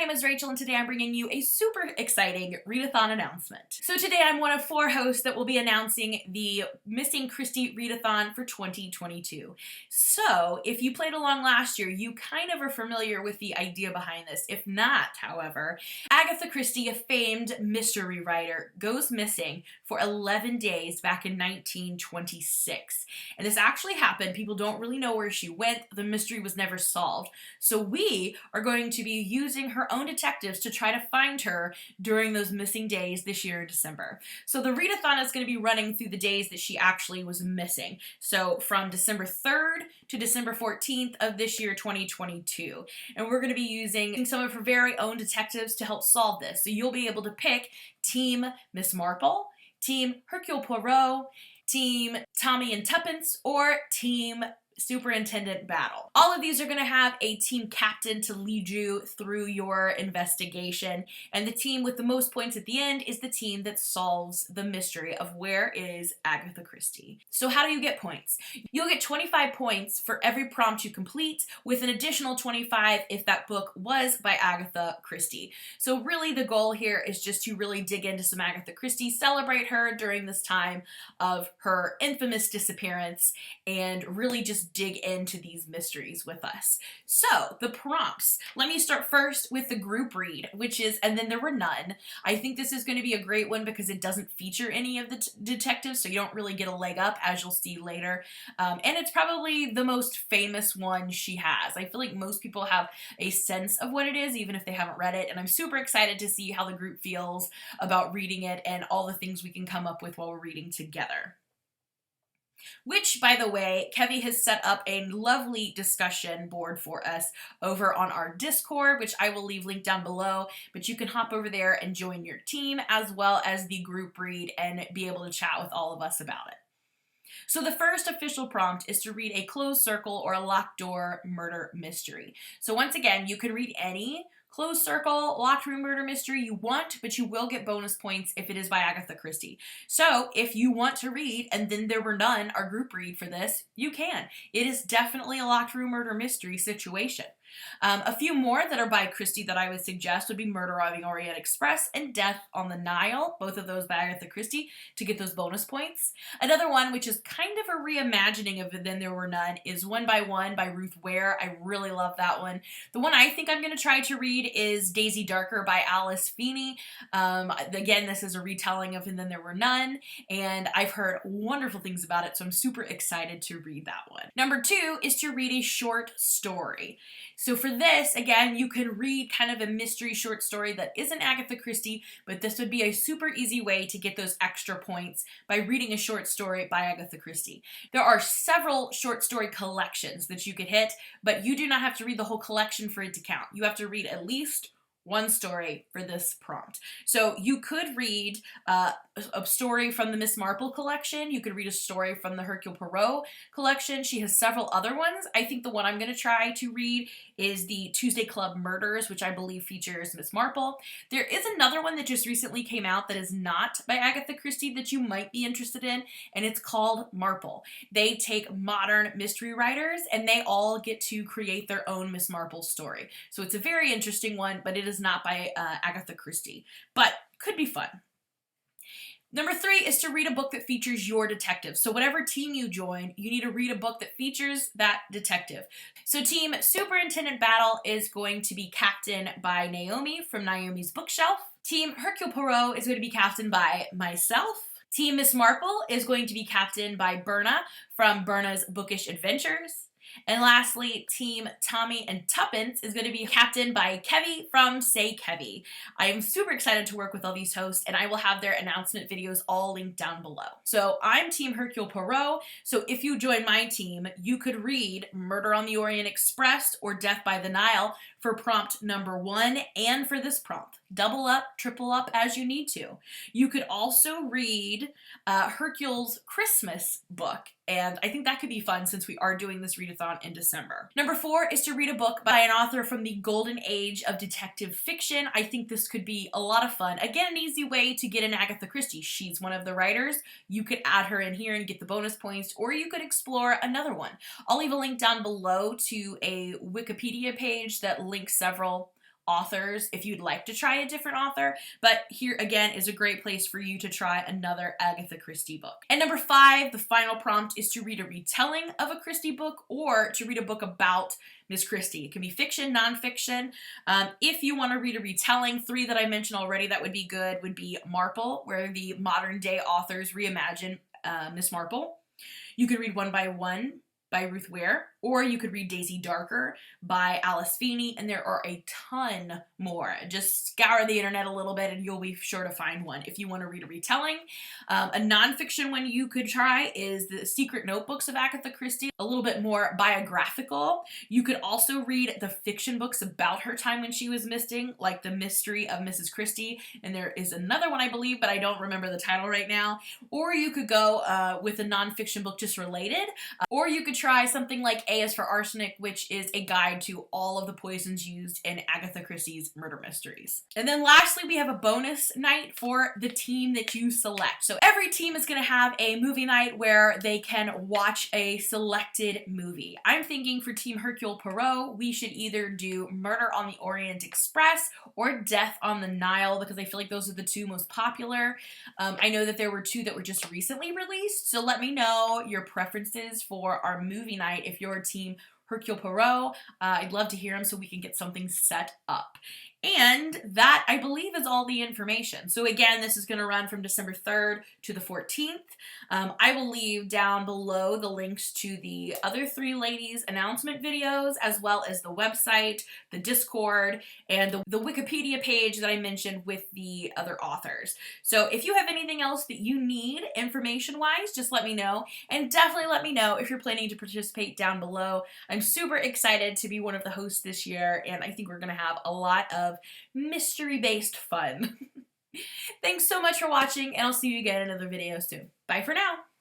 name is Rachel, and today I'm bringing you a super exciting readathon announcement. So today I'm one of 4 hosts that will be announcing the Missing Christie readathon for 2022. So if you played along last year, you kind of are familiar with the idea behind this. If not, however, Agatha Christie, a famed mystery writer, goes missing for 11 days back in 1926. And this actually happened. People don't really know where she went. The mystery was never solved. So we are going to be using her own detectives to try to find her during those missing days this year in December. So the readathon is going to be running through the days that she actually was missing. So from December 3rd to December 14th of this year, 2022. And we're going to be using some of her very own detectives to help solve this. So you'll be able to pick Team Miss Marple, Team Hercule Poirot, Team Tommy and Tuppence, or Team Superintendent Battle. All of these are going to have a team captain to lead you through your investigation, and the team with the most points at the end is the team that solves the mystery of where is Agatha Christie. So how do you get points? You'll get 25 points for every prompt you complete, with an additional 25 if that book was by Agatha Christie. So really the goal here is just to really dig into some Agatha Christie, celebrate her during this time of her infamous disappearance, and really just dig into these mysteries with us. So the prompts, let me start first with the group read, which is And Then There Were None. I think this is going to be a great one because it doesn't feature any of the detectives, so you don't really get a leg up, as you'll see later. And it's probably the most famous one she has. I feel like most people have a sense of what it is, even if they haven't read it, and I'm super excited to see how the group feels about reading it and all the things we can come up with while we're reading together. Which, by the way, Kevy has set up a lovely discussion board for us over on our Discord, which I will leave linked down below, but you can hop over there and join your team, as well as the group read, and be able to chat with all of us about it. So the first official prompt is to read a closed circle or a locked door murder mystery. So once again, you can read any closed circle, locked room murder mystery you want, but you will get bonus points if it is by Agatha Christie. So if you want to read And Then There Were None, our group read for this, you can. It is definitely a locked room murder mystery situation. A few more that are by Christie that I would suggest would be Murder on the Orient Express and Death on the Nile, both of those by Agatha Christie, to get those bonus points. Another one, which is kind of a reimagining of Then There Were None, is One by One by Ruth Ware. I really love that one. The one I think I'm going to try to read is Daisy Darker by Alice Feeney. Again, this is a retelling of And Then There Were None, and I've heard wonderful things about it, so I'm super excited to read that one. Number 2 is to read a short story. So for this, again, you can read kind of a mystery short story that isn't Agatha Christie, but this would be a super easy way to get those extra points by reading a short story by Agatha Christie. There are several short story collections that you could hit, but you do not have to read the whole collection for it to count. You have to read at least one story for this prompt. So you could read a story from the Miss Marple collection. You could read a story from the Hercule Poirot collection. She has several other ones. I think the one I'm going to try to read is the Tuesday Club Murders, which I believe features Miss Marple. There is another one that just recently came out that is not by Agatha Christie that you might be interested in, and it's called Marple. They take modern mystery writers and they all get to create their own Miss Marple story. So it's a very interesting one, but it is not by Agatha Christie, but could be fun. Number 3 is to read a book that features your detective. So whatever team you join, you need to read a book that features that detective. So Team Superintendent Battle is going to be captained by Naomi from Naomi's Bookshelf. Team Hercule Poirot is going to be captained by myself. Team Miss Marple is going to be captained by Berna from Berna's Bookish Adventures. And lastly, Team Tommy and Tuppence is going to be captained by Kevy from Say Kevy. I am super excited to work with all these hosts, and I will have their announcement videos all linked down below. So I'm Team Hercule Poirot, so if you join my team, you could read Murder on the Orient Express or Death by the Nile for prompt number 1 and for this prompt. Double up, triple up as you need to. You could also read Hercule's Christmas book, and I think that could be fun since we are doing this readathon in December. Number 4 is to read a book by an author from the golden age of detective fiction. I think this could be a lot of fun. Again, an easy way to get an Agatha Christie. She's one of the writers. You could add her in here and get the bonus points, or you could explore another one. I'll leave a link down below to a Wikipedia page that links several authors if you'd like to try a different author, but here again is a great place for you to try another Agatha Christie book. And number 5, the final prompt is to read a retelling of a Christie book or to read a book about Miss Christie. It can be fiction, nonfiction. If you want to read a retelling, 3 that I mentioned already that would be good would be Marple, where the modern day authors reimagine Miss Marple. You could read One by One by Ruth Ware, or you could read Daisy Darker by Alice Feeney, and there are a ton more. Just scour the internet a little bit and you'll be sure to find one if you want to read a retelling. A nonfiction one you could try is The Secret Notebooks of Agatha Christie, a little bit more biographical. You could also read the fiction books about her time when she was missing, like The Mystery of Mrs. Christie, and there is another one I believe, but I don't remember the title right now. Or you could go with a nonfiction book just related, or you could try something like A is for Arsenic, which is a guide to all of the poisons used in Agatha Christie's murder mysteries. And then lastly, we have a bonus night for the team that you select. So every team is going to have a movie night where they can watch a selected movie. I'm thinking for Team Hercule Poirot, we should either do Murder on the Orient Express or Death on the Nile, because I feel like those are the 2 most popular. I know that there were 2 that were just recently released, so let me know your preferences for our movie night if you're Team Hercule Poirot. I'd love to hear them so we can get something set up. And that, I believe, is all the information. So again, this is going to run from December 3rd to the 14th. I will leave down below the links to the other 3 ladies' announcement videos, as well as the website, the Discord, and the Wikipedia page that I mentioned with the other authors. So if you have anything else that you need information-wise, just let me know. And definitely let me know if you're planning to participate down below. I'm super excited to be one of the hosts this year, and I think we're going to have a lot of mystery-based fun. Thanks so much for watching, and I'll see you again in another video soon. Bye for now!